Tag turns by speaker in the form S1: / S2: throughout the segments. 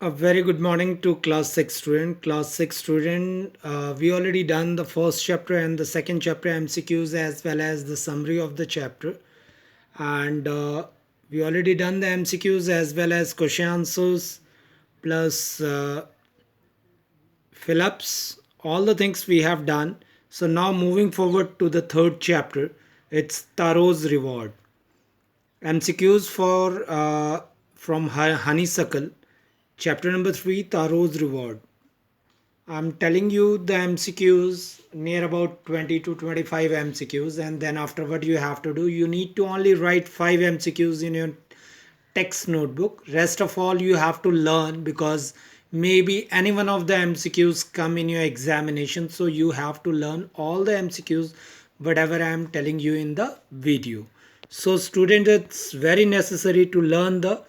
S1: A very good morning to class 6 student. Class 6 student, we already done the first chapter and the second chapter MCQs as well as the summary of the chapter. And we already done the MCQs as well as question answers plus fill-ups, all the things we have done. So now moving forward to the third chapter, it's Taro's Reward. MCQs for from Honeysuckle, chapter number 3, Taro's Reward. I'm telling you the MCQs near about 20 to 25 MCQs, and then after what you have to do, you need to only write 5 MCQs in your text notebook. Rest of all you have to learn because maybe any one of the MCQs come in your examination, so you have to learn all the MCQs whatever I am telling you in the video. So student, it's very necessary to learn the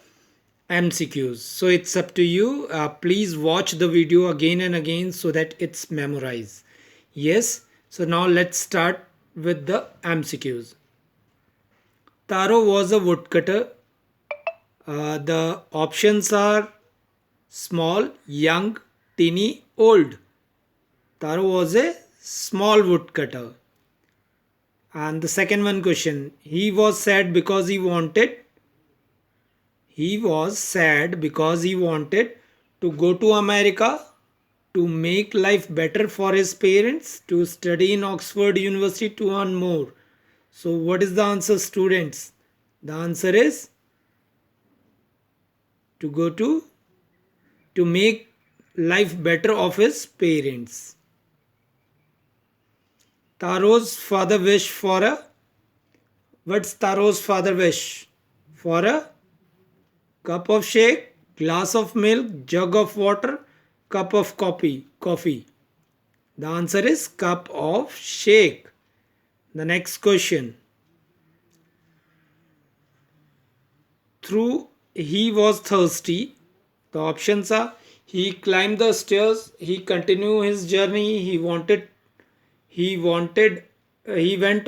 S1: MCQs. So it's up to you. Please watch the video again and again so that it's memorized. Yes. So now let's start with the MCQs. Taro was a woodcutter. The options are small, young, teeny, old. Taro was a small woodcutter. And the second one question. He was sad because he wanted to go to America to make life better for his parents, to study in Oxford University to earn more. So, what is the answer, students? The answer is to go to make life better of his parents. Taro's father wished for a what's Taro's father wish? For a cup of shake, glass of milk, jug of water, cup of coffee. The answer is cup of shake. The next question. Through he was thirsty. The options are he climbed the stairs, he continued his journey, he went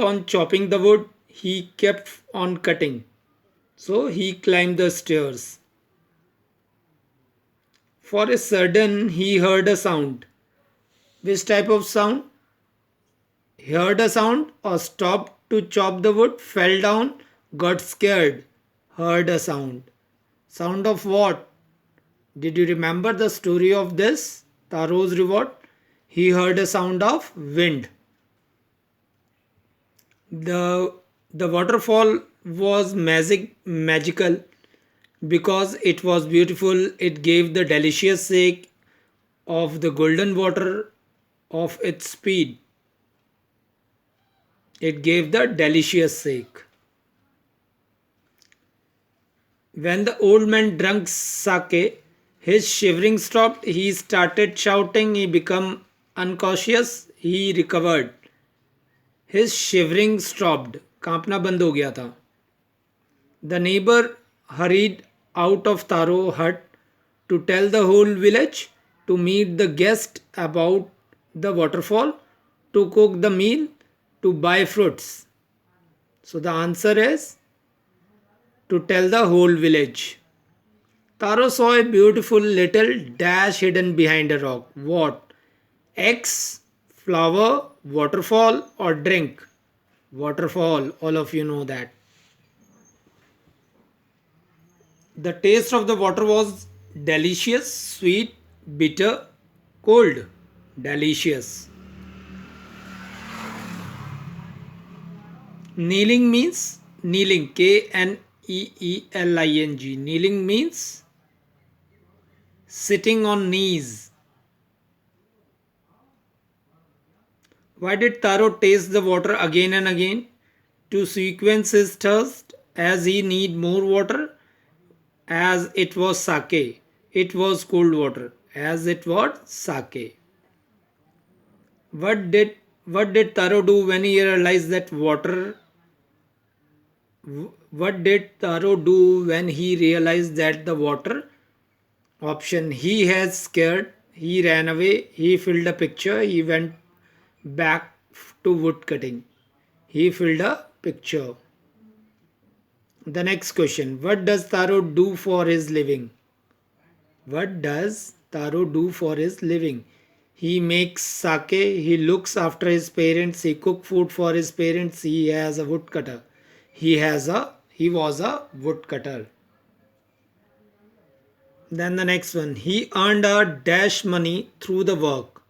S1: on chopping the wood, he kept on cutting. So he climbed the stairs. For a sudden he heard a sound. Which type of sound? He heard a sound or stopped to chop the wood, fell down, got scared, heard a sound. Sound of what? Did you remember the story of this? Taro's reward? He heard a sound of wind. The waterfall was magical because it was beautiful. It gave the delicious shake of the golden water of its speed. It gave the delicious shake. When the old man drank sake, his shivering stopped. He started shouting. He became unconscious. He recovered. His shivering stopped. कांपना बंद हो गया था. The neighbor hurried out of Taro hut to tell the whole village, to meet the guest about the waterfall, to cook the meal, to buy fruits. So the answer is to tell the whole village. Taro saw a beautiful little dash hidden behind a rock. What? Eggs, flower, waterfall, or drink? Waterfall, all of you know that. The taste of the water was delicious, sweet, bitter, cold. Delicious. Kneeling, Kneeling. Kneeling means sitting on knees. Why did Taro taste the water again and again? To sequence his thirst as he need more water, as it was sake. It was cold water, as it was sake. What did Taro do when he realized that water? What did Taro do when he realized that the water? Option he has scared, he ran away, he filled a picture, he went back to wood cutting. He filled a picture. The next question. What does Taro do for his living? What does Taro do for his living? He makes sake, he looks after his parents, he cooks food for his parents, he has a woodcutter. He was a woodcutter. Then the next one. He earned a dash money through the work.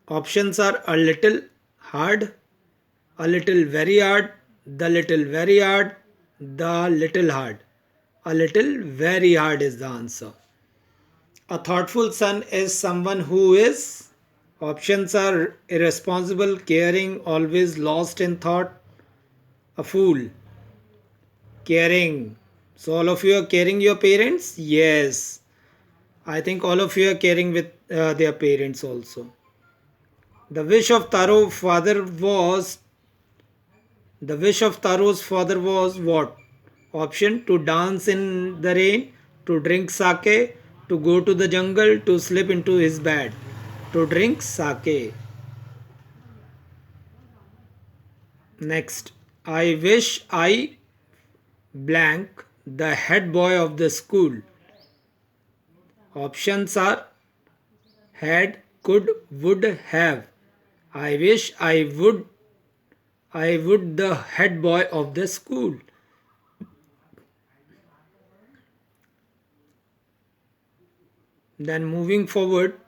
S1: Options are a little hard, a little very hard, the little very hard, the little hard. A little very hard is the answer. A thoughtful son is someone who is. Options are irresponsible, caring, always lost in thought. A fool, caring. So, all of you are caring your parents? Yes. I think all of you are caring with their parents also. The wish of Taro father was the wish of Taro's father was what? Option to dance in the rain, to drink sake, to go to the jungle, to slip into his bed. To drink sake. Next, I wish I blank the head boy of the school. Options are had, could, would, have. I wish I would the head boy of the school. Then moving forward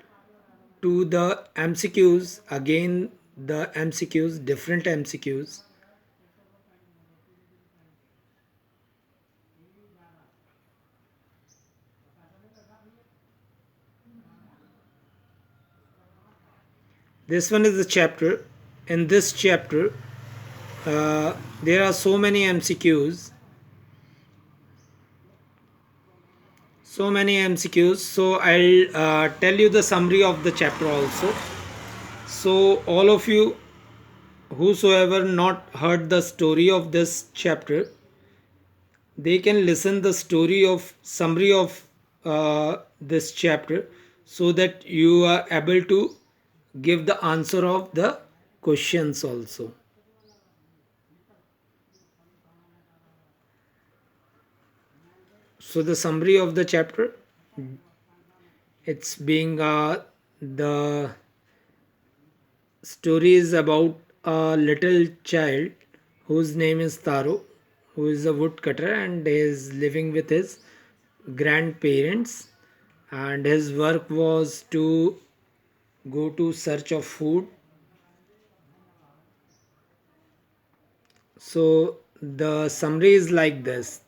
S1: to the MCQs, again the MCQs, different MCQs. This one is the chapter. In this chapter, there are so many MCQs, So I'll tell you the summary of the chapter also. So all of you whosoever not heard the story of this chapter, they can listen the story of summary of this chapter, so that you are able to give the answer of the questions also. So the summary of the chapter, it's being the story is about a little child whose name is Taro, who is a woodcutter and is living with his grandparents, and his work was to go to search of food. So the summary is like this.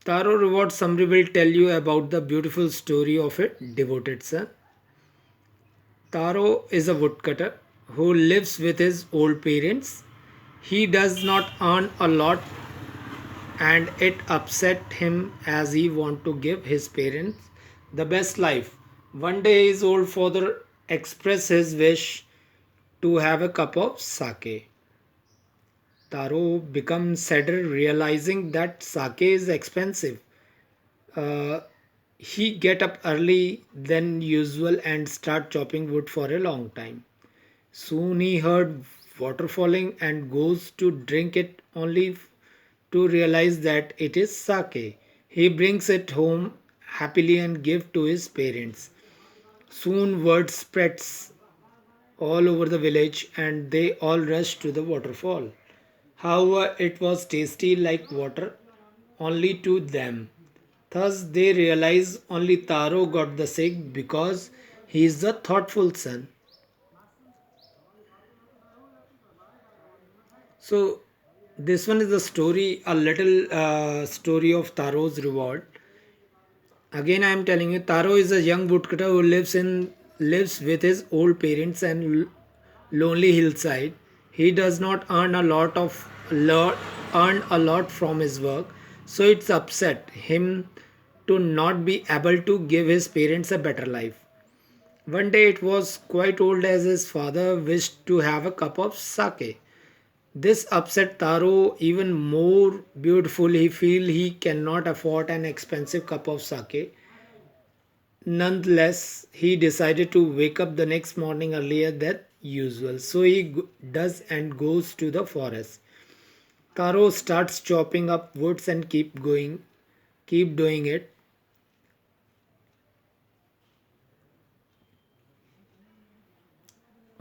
S1: Taro Reward summary will tell you about the beautiful story of a devoted son. Taro is a woodcutter who lives with his old parents. He does not earn a lot and it upset him as he want to give his parents the best life. One day his old father expressed his wish to have a cup of sake. Taro becomes sadder realizing that sake is expensive. Uh, he get up early than usual and start chopping wood for a long time. Soon he heard water falling and goes to drink it only to realize that it is sake. He brings it home happily and gives to his parents. Soon word spreads all over the village and they all rush to the waterfall. However, it was tasty like water only to them. Thus, they realize only Taro got the sick because he is the thoughtful son. So, this one is the story, a little story of Taro's reward. Again, I am telling you, Taro is a young woodcutter who lives with his old parents and lonely hillside. He does not earn a lot from his work, so it's upset him to not be able to give his parents a better life. One day it was quite old as his father wished to have a cup of sake. This upset Taro even more beautiful. He feel he cannot afford an expensive cup of sake. Nonetheless, he decided to wake up the next morning earlier than usual. So he does and goes to the forest. Taro starts chopping up woods and keep doing it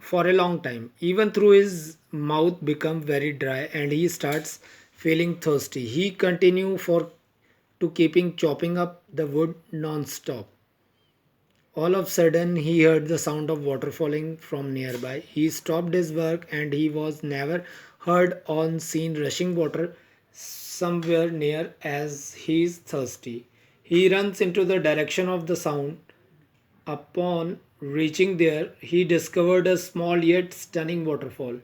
S1: for a long time. Even through his mouth become very dry and he starts feeling thirsty. He continue for to keeping chopping up the wood non-stop. All of a sudden he heard the sound of water falling from nearby. He stopped his work and he was never heard or seen rushing water somewhere near as he is thirsty. He runs into the direction of the sound. Upon reaching there, he discovered a small yet stunning waterfall.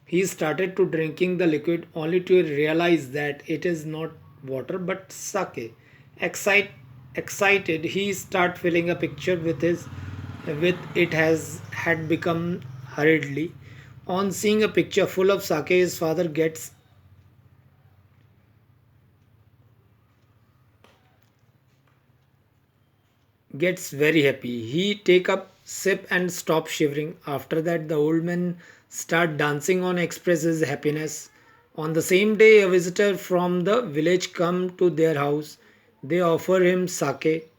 S1: He started to drinking the liquid only to realize that it is not water but sake. Excite, excited, he start filling a picture with it has had become hurriedly. On seeing a picture full of sake, his father gets very happy. He take up sip and stop shivering. After that, the old man start dancing on express his happiness. On the same day, a visitor from the village come to their house. They offer him sake.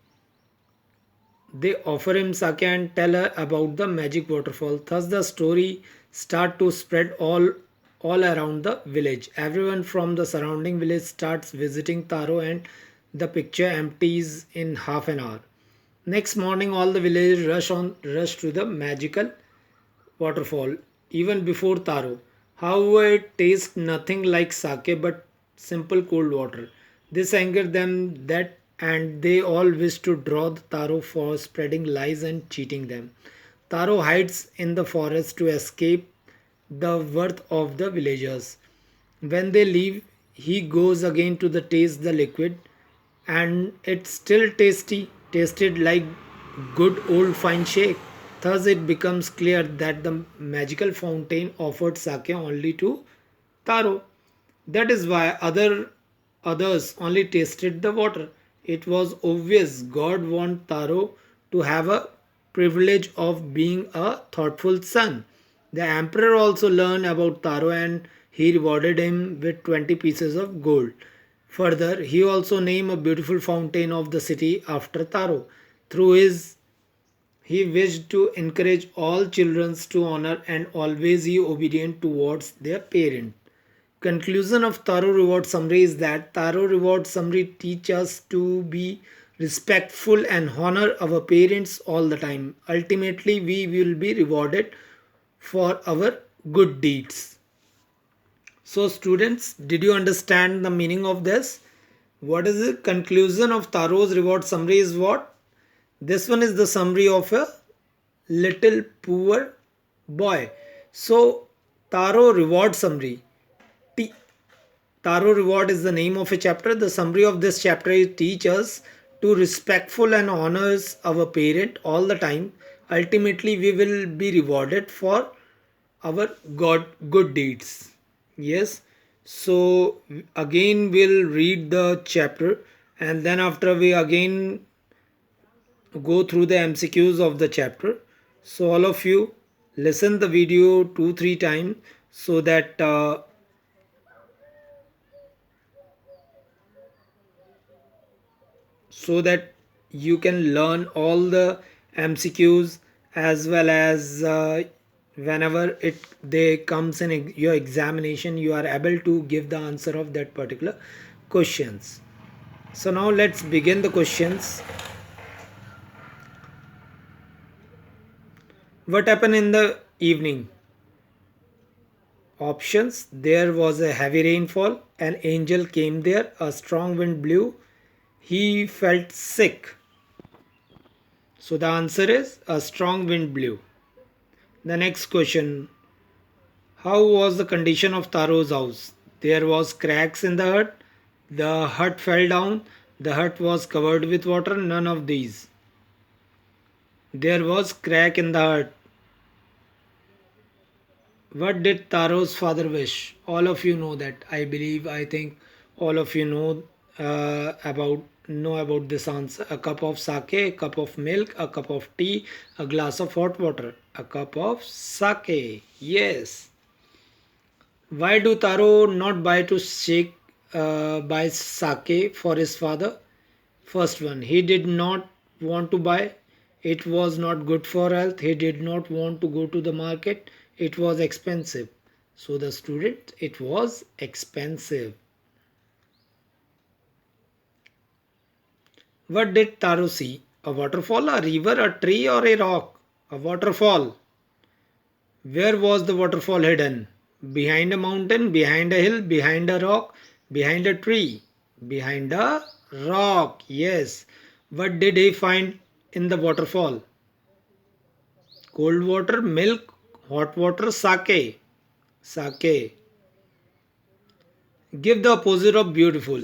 S1: They offer him sake and tell her about the magic waterfall. Thus, the story start to spread all around the village. Everyone from the surrounding village starts visiting Taro, and the picture empties in half an hour. Next morning, all the villagers rush to the magical waterfall even before Taro. However, it tastes nothing like sake but simple cold water. This angered them that and they all wish to draw the Taro for spreading lies and cheating them. Taro hides in the forest to escape the wrath of the villagers. When they leave, he goes again to the taste the liquid and it's still tasted like good old fine shake. Thus it becomes clear that the magical fountain offered sake only to Taro. That is why others only tasted the water. It was obvious God wanted Taro to have a privilege of being a thoughtful son. The emperor also learned about Taro and he rewarded him with 20 pieces of gold. Further, he also named a beautiful fountain of the city after Taro. Through his he wished to encourage all children to honor and always be obedient towards their parent. Conclusion of Taro Reward Summary is that Taro Reward Summary teach us to be respectful and honor our parents all the time. Ultimately, we will be rewarded for our good deeds. So, students, did you understand the meaning of this? What is the conclusion of Taro's reward summary? Is what? This one is the summary of a little poor boy. So, Taro reward summary. T- Taro reward is the name of a chapter. The summary of this chapter is teach us to respectful and honors our parent all the time. Ultimately, we will be rewarded for our god good deeds. Yes. So again we'll read the chapter and then after we again go through the MCQs of the chapter. So all of you listen the video 2 3 times so that you can learn all the MCQs as well as whenever it they comes in your examination you are able to give the answer of that particular questions. So now let's begin the questions. What happened in the evening? Options: there was a heavy rainfall, an angel came there, a strong wind blew, he felt sick. So the answer is a strong wind blew. The next question: how was the condition of Taro's house? There was cracks in the hut. The hut fell down. The hut was covered with water. None of these. There was crack in the hut. What did Taro's father wish? All of you know that. I believe, I think all of you know about this answer. A cup of sake, a cup of milk, a cup of tea, a glass of hot water, a cup of sake. Yes. Why do Taro not buy to shake buy sake for his father? First one, he did not want to buy. It was not good for health. He did not want to go to the market. It was expensive. So the student, it was expensive. What did Taro see? A waterfall, a river, a tree, or a rock? A waterfall. Where was the waterfall hidden? Behind a mountain, behind a hill, behind a rock, behind a tree, behind a rock. Yes. What did he find in the waterfall? Cold water, milk, hot water, sake. Sake. Give the opposite of beautiful.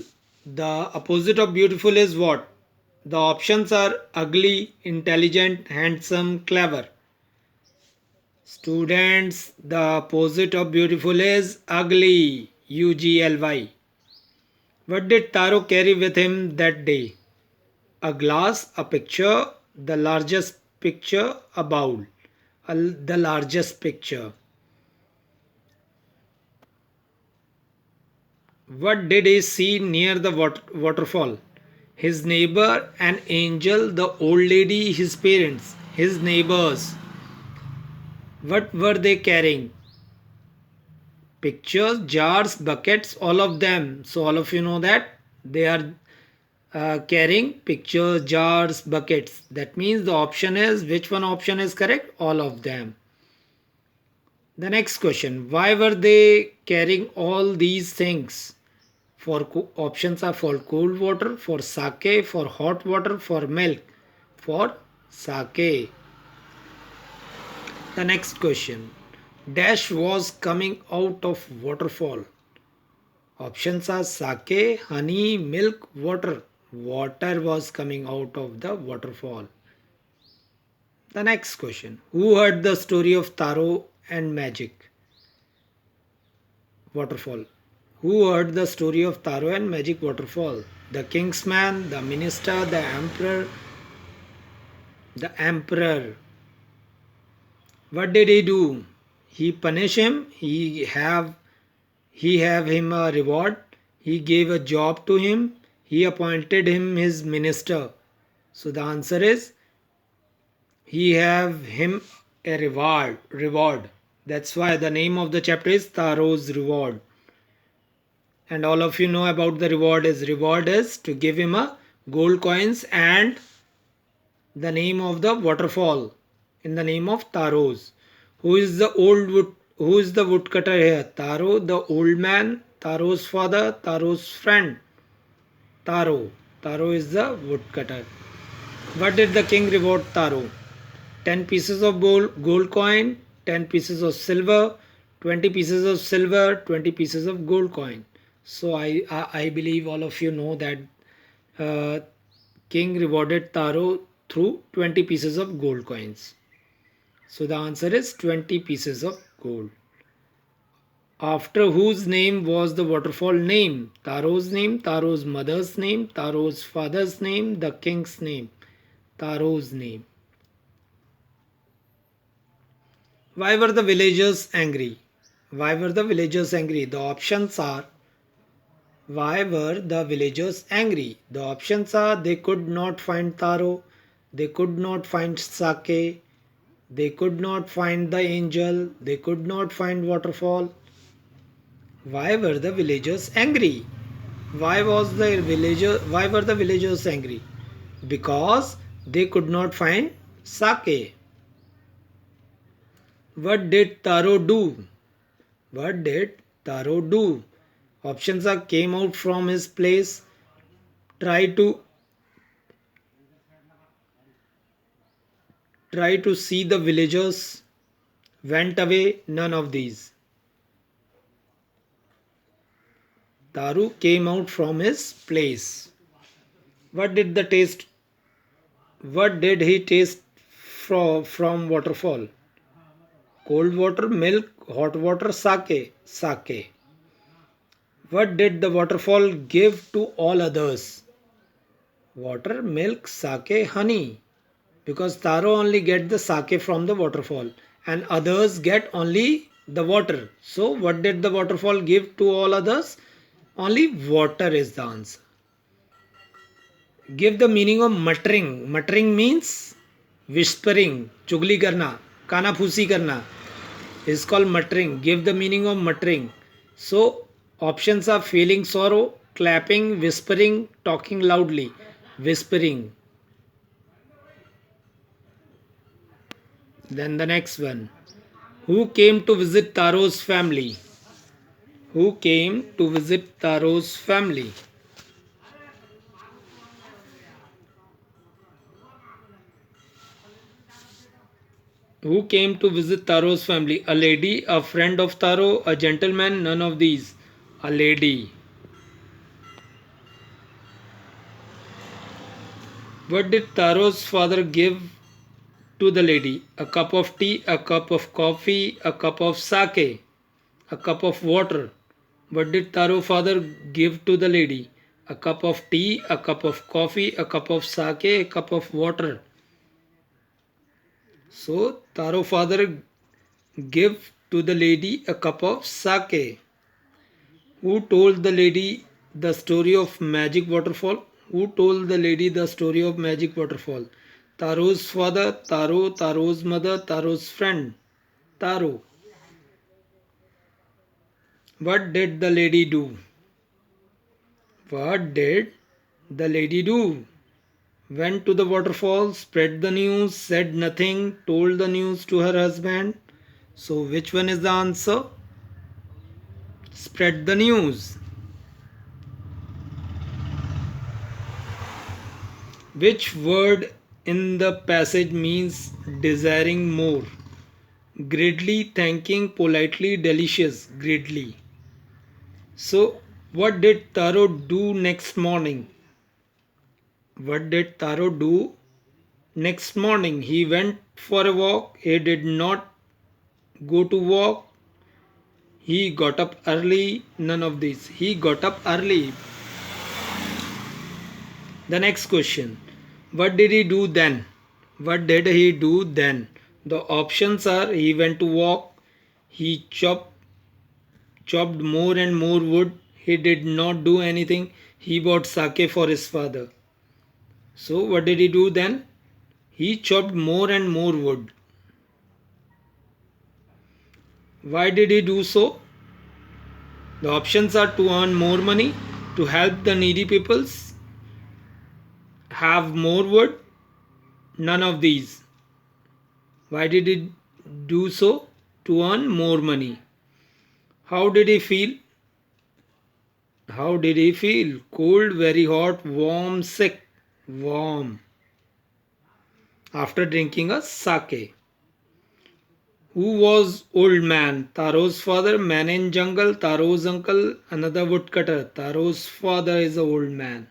S1: The opposite of beautiful is what? The options are ugly, intelligent, handsome, clever. Students, the opposite of beautiful is ugly. UGLY. What did Taro carry with him that day? A glass, a picture, the largest picture, a bowl. The largest picture. What did he see near the waterfall? His neighbor, an angel, the old lady, his parents, his neighbors. What were they carrying? Pictures, jars, buckets, all of them. So, all of you know that they are carrying pictures, jars, buckets. That means the option is, which one option is correct? All of them. The next question, why were they carrying all these things? Options are for cold water, for sake, for hot water, for milk, for sake. The next question, dash was coming out of waterfall. Options are sake, honey, milk, water. Water was coming out of the waterfall. The next question, who heard the story of Taro and magic? Waterfall. Who heard the story of Taro and magic waterfall? The king's man, the minister, the emperor. The emperor. What did he do? He punish him. He have him a reward. He gave a job to him. He appointed him his minister. So the answer is he have him a reward. Reward. That's why the name of the chapter is Taro's reward. And all of you know about the reward is to give him a gold coins and the name of the waterfall in the name of Taro's. Who is the woodcutter here? Taro, the old man, Taro's father, Taro's friend. Taro is the woodcutter. What did the king reward Taro? 10 pieces of gold coin, 10 pieces of silver, 20 pieces of silver, 20 pieces of gold coin. So I believe all of you know that uh, king rewarded Taro through 20 pieces of gold coins. So the answer is 20 pieces of gold. After whose name was the waterfall named? Taro's name, Taro's mother's name, Taro's father's name, the king's name. Taro's name. Why were the villagers angry? Why were the villagers angry? The options are, why were the villagers angry? The options are, they could not find Taro, they could not find sake, they could not find the angel, they could not find waterfall. Why were the villagers angry? Why were the villagers angry? Because they could not find sake. What did Taro do? What did Taro do? Options are, came out from his place, try to see the villagers, went away, none of these. Taru came out from his place. What did the taste what did he taste from waterfall? Cold water, milk, hot water, sake. Sake. What did the waterfall give to all others? Water, milk, sake, honey. Because Taro only get the sake from the waterfall and others get only The water. So what did the waterfall give to all others? Only water is the answer. Give the meaning of muttering. Muttering means whispering, chugli karna, kana phusi karna is called muttering. Give the meaning of muttering. So options are feeling sorrow, clapping, whispering, talking loudly. Whispering. Then the next one. Who came to visit Taro's family? Who came to visit Taro's family? Who came to visit Taro's family? A lady, a friend of Taro, a gentleman, none of these. A lady. What did Taro's father give to the lady? A cup of tea, a cup of coffee, a cup of sake, a cup of water. What did Taro's father give to the lady? A cup of tea, a cup of coffee, a cup of sake, a cup of water. So Taro father gave to the lady a cup of sake. Who told the lady the story of magic waterfall? Who told the lady the story of magic waterfall? Taro's father, Taro, Taro's mother, Taro's friend. Taro. What did the lady do? What did the lady do? Went to the waterfall, spread the news, said nothing, told the news to her husband. So, which one is the answer? Spread the news. Which word in the passage means desiring more? Greedily, thanking, politely, delicious, greedily. So, what did Taro do next morning? What did Taro do next morning? He went for a walk. He did not go to walk. He got up early. None of this. He got up early. The next question. What did he do then? What did he do then? The options are he went to walk, he chopped more and more wood, he did not do anything, he bought sake for his father. So what did he do then? He chopped more and more wood. Why did he do so? The options are to earn more money, to help the needy peoples, have more wood, none of these. Why did he do so? To earn more money. How did he feel? How did he feel? Cold, very hot, warm, sick, warm. After drinking a sake. Who was old man? Taro's father, man in jungle, Taro's uncle, another woodcutter. Taro's father is an old man.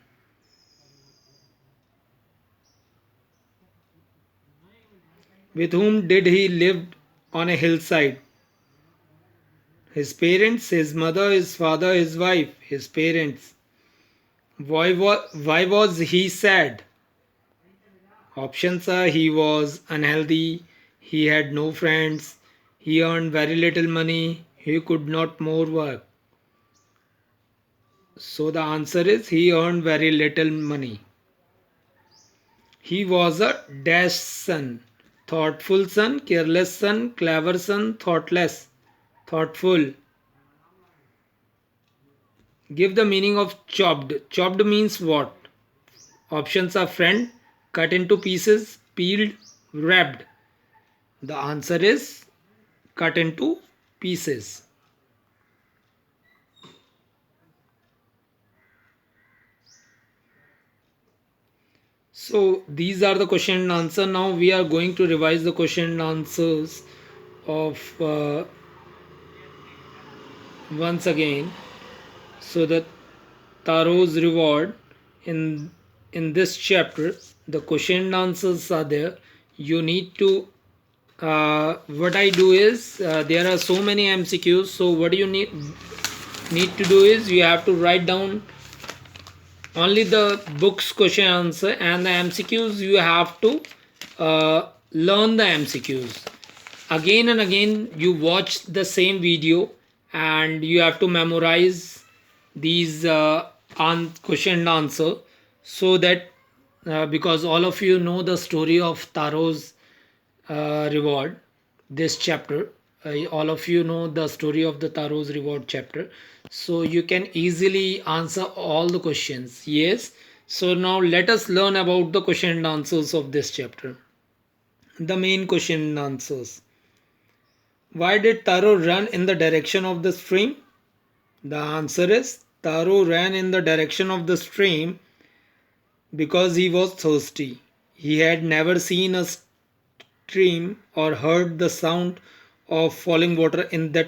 S1: With whom did he live on a hillside? His parents, his mother, his father, his wife, his parents. Why was he sad? Options are he was unhealthy, he had no friends, he earned very little money, he could not more work. So the answer is he earned very little money. He was a dash son, thoughtful son, careless son, clever son, thoughtless, thoughtful. Give the meaning of chopped. Chopped means what? Options are friend, cut into pieces, peeled, wrapped. The answer is cut into pieces. So these are the question and answer. Now we are going to revise the question and answers of once again. So the Taro's reward in this chapter, the question and answers are there. You need to what I do is there are so many MCQs. So what you need to do is you have to write down only the books question answer, and the MCQs you have to learn the MCQs. again and again you watch the same video and you have to memorize these question and answer, so that because all of you know the story of Taro's reward, this chapter, all of you know the story of the Taro's reward chapter, so you can easily answer all the questions. Yes, so now let us learn about the question and answers of this chapter. The main question and answers: why did Taro run in the direction of the stream? The answer is Taro ran in the direction of the stream because he was thirsty. He had never seen a stream or heard the sound of falling water in that